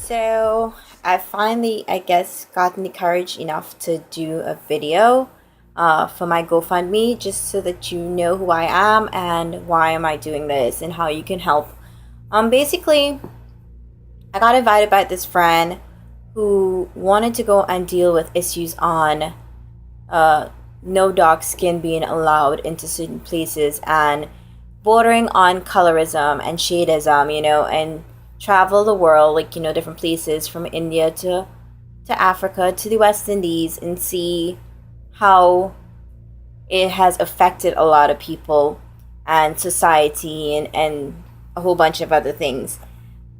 So I finally, I guess, gotten the courage enough to do a video for my GoFundMe just so that you know who I am and why am I doing this and how you can help. Basically, I got invited by this friend who wanted to go and deal with issues on uh, no dark skin being allowed into certain places and bordering on colorism and shadeism, and travel the world, like, different places from India to Africa to the West Indies and see how it has affected a lot of people and society and a whole bunch of other things.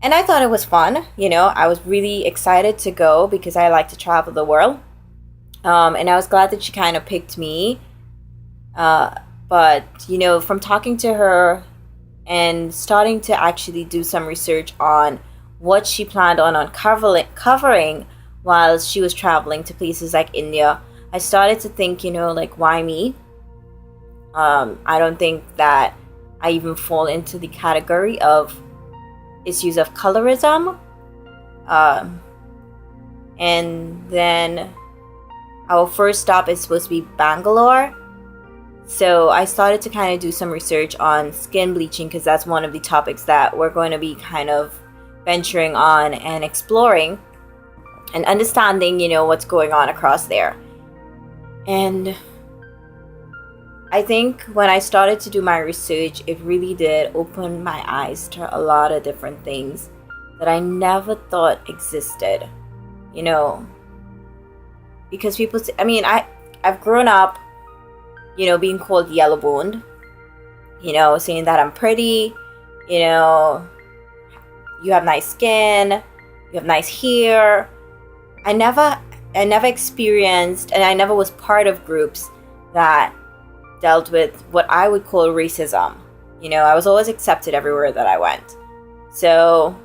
And I thought it was fun, I was really excited to go because I like to travel the world. And I was glad that she kind of picked me. But, from talking to her and starting to actually do some research on what she planned on covering while she was traveling to places like India, I started to think, like, why me? I don't think that I even fall into the category of issues of colorism. And then our first stop is supposed to be Bangalore. So I started to kind of do some research on skin bleaching because that's one of the topics that we're going to be kind of venturing on and exploring and understanding, what's going on across there. And I think when I started to do my research, it really did open my eyes to a lot of different things that I never thought existed, because people say, I've grown up, being called yellow boned, saying that I'm pretty, you have nice skin, you have nice hair. I never experienced, and I never was part of groups that dealt with what I would call racism. I was always accepted everywhere that I went. So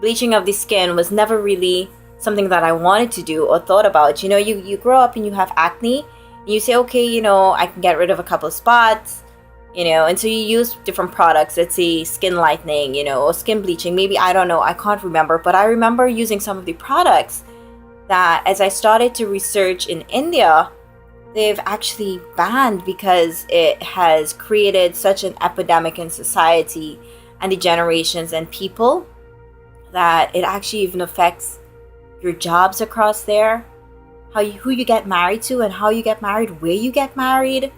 bleaching of the skin was never really something that I wanted to do or thought about. You grow up and you have acne, and you say, okay, I can get rid of a couple of spots, and so you use different products. Let's say skin lightening, or skin bleaching. Maybe, I don't know, I can't remember, but I remember using some of the products that, as I started to research in India, they've actually banned because it has created such an epidemic in society and the generations and people that it actually even affects your jobs across there, who you get married to and how you get married, where you get married.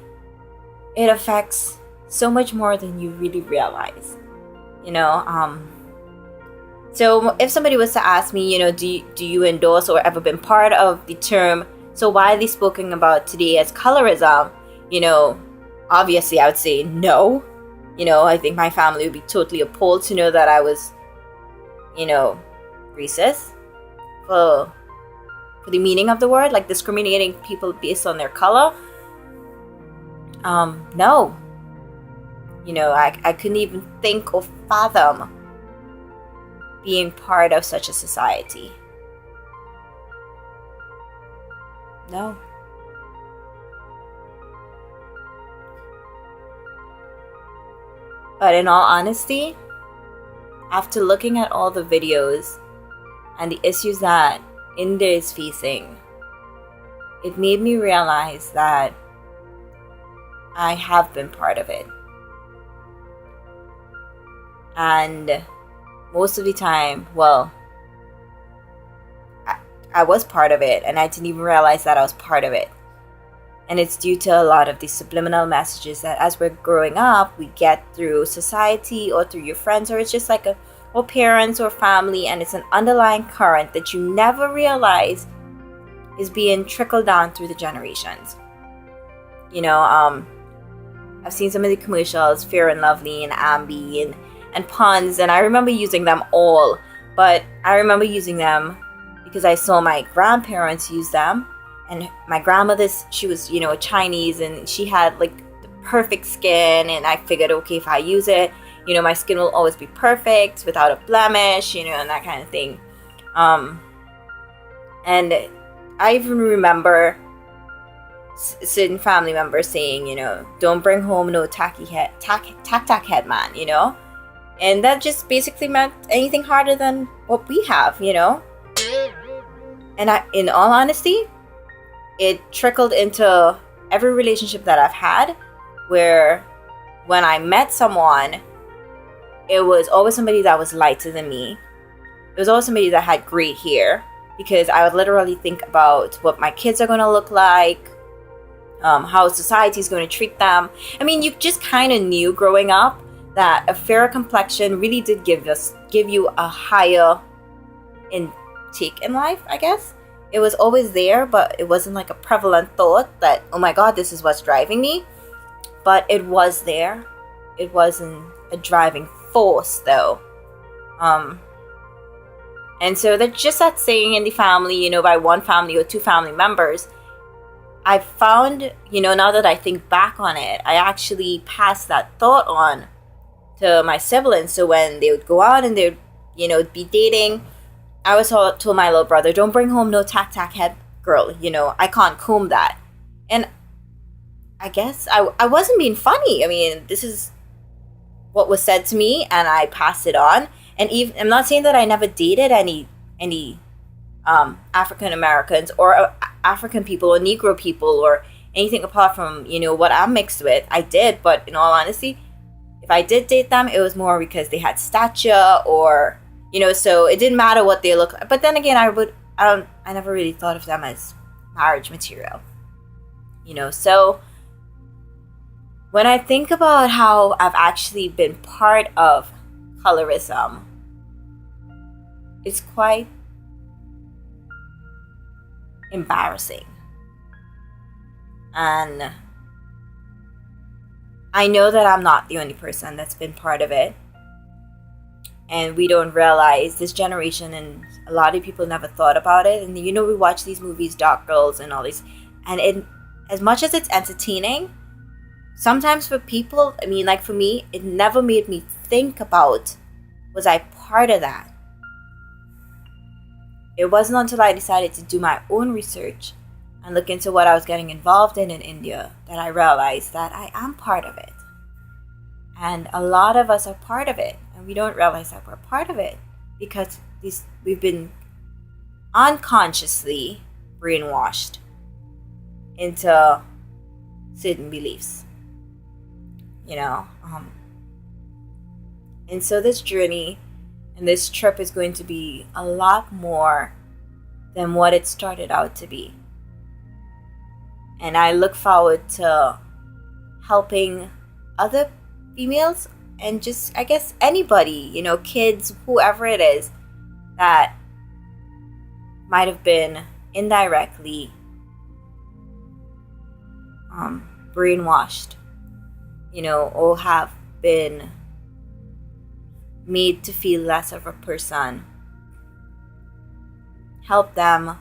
It affects so much more than you really realize, So if somebody was to ask me, do you endorse or ever been part of the term so widely spoken about today as colorism, obviously I would say no. I think my family would be totally appalled to know that I was, racist for the meaning of the word, like discriminating people based on their color. No. I couldn't even think or fathom being part of such a society. No. But in all honesty, after looking at all the videos and the issues that India is facing, it made me realize that I have been part of it. And most of the time, I was part of it, and I didn't even realize that I was part of it. And it's due to a lot of these subliminal messages that as we're growing up, we get through society or through your friends, or it's just like or parents or family, and it's an underlying current that you never realize is being trickled down through the generations. I've seen some of the commercials, Fair and Lovely and Ambi and Pond's, and I remember using them all. But I remember using them because I saw my grandparents use them, and my grandmother, she was, Chinese, and she had like the perfect skin, and I figured, okay, if I use it, my skin will always be perfect without a blemish, and that kind of thing. And I even remember certain family members saying, don't bring home no tack head man, And that just basically meant anything harder than what we have, you know? And in all honesty, it trickled into every relationship that I've had, where when I met someone, it was always somebody that was lighter than me. It was always somebody that had great hair, because I would literally think about what my kids are going to look like, how society is going to treat them. I mean, you just kind of knew growing up that a fairer complexion really did give you a higher intake in life, I guess. It was always there, but it wasn't like a prevalent thought that, oh my God, this is what's driving me. But it was there. It wasn't a driving force, though. And so that's just that saying in the family, you know, by one family or two family members. I found, you know, now that I think back on it, I actually passed that thought on to my siblings. So when they would go out and they would, you know, be dating, I was told my little brother, don't bring home no tack head girl, you know, I can't comb that. And I guess I wasn't being funny. I mean, this is what was said to me, and I passed it on. And even, I'm not saying that I never dated any African Americans or African people or Negro people or anything apart from, you know, what I'm mixed with. I did, but in all honesty, if I did date them, it was more because they had stature or, you know, so it didn't matter what they look like. But then again, I never really thought of them as marriage material, you know. So when I think about how I've actually been part of colorism, it's quite embarrassing. And I know that I'm not the only person that's been part of it. And we don't realize, this generation, and a lot of people never thought about it. And you know, we watch these movies, Dark Girls and all these, and as much as it's entertaining, sometimes for people, I mean, like for me, it never made me think about, was I part of that? It wasn't until I decided to do my own research and look into what I was getting involved in India that I realized that I am part of it. And a lot of us are part of it, and we don't realize that we're part of it because we've been unconsciously brainwashed into certain beliefs, you know. And so this journey and this trip is going to be a lot more than what it started out to be. And I look forward to helping other females and just, I guess, anybody, you know, kids, whoever it is that might have been indirectly brainwashed, you know, or have been made to feel less of a person. Help them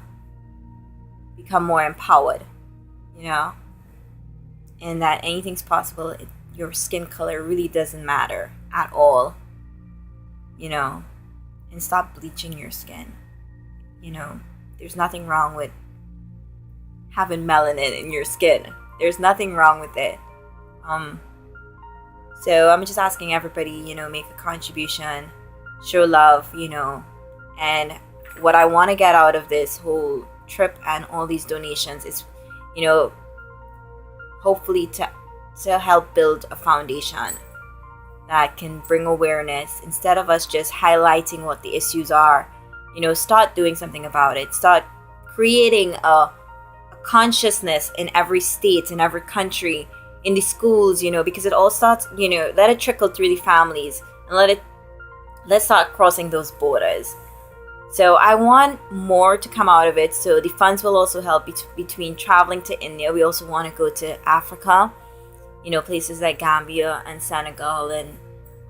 become more empowered, you know, and that anything's possible. Your skin color really doesn't matter at all, you know, and stop bleaching your skin. You know, there's nothing wrong with having melanin in your skin. There's nothing wrong with it. So I'm just asking everybody, you know, make a contribution, show love, you know, and what I want to get out of this whole trip and all these donations is, you know, hopefully to help build a foundation that can bring awareness instead of us just highlighting what the issues are. You know, start doing something about it. Start creating a consciousness in every state, in every country, in the schools, you know, because it all starts, you know, let it trickle through the families and let's start crossing those borders. So I want more to come out of it. So the funds will also help between traveling to India. We also want to go to Africa, you know, places like Gambia and Senegal. And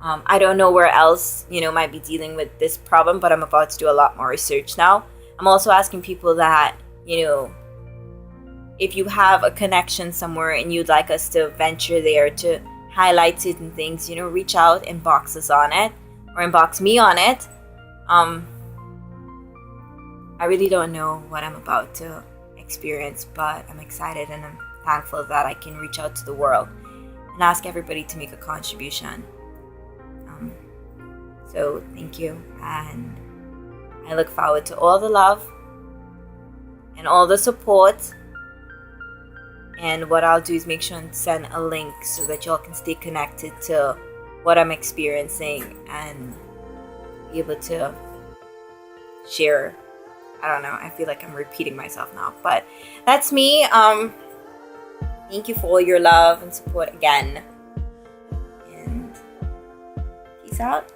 I don't know where else, you know, might be dealing with this problem, but I'm about to do a lot more research now. I'm also asking people that, you know, if you have a connection somewhere and you'd like us to venture there to highlight certain things, you know, reach out, inbox us on it or inbox me on it. I really don't know what I'm about to experience, but I'm excited and I'm thankful that I can reach out to the world and ask everybody to make a contribution. So thank you, and I look forward to all the love and all the support. And what I'll do is make sure and send a link so that y'all can stay connected to what I'm experiencing and be able to share. I don't know, I feel like I'm repeating myself now, but that's me. Thank you for all your love and support again, and peace out.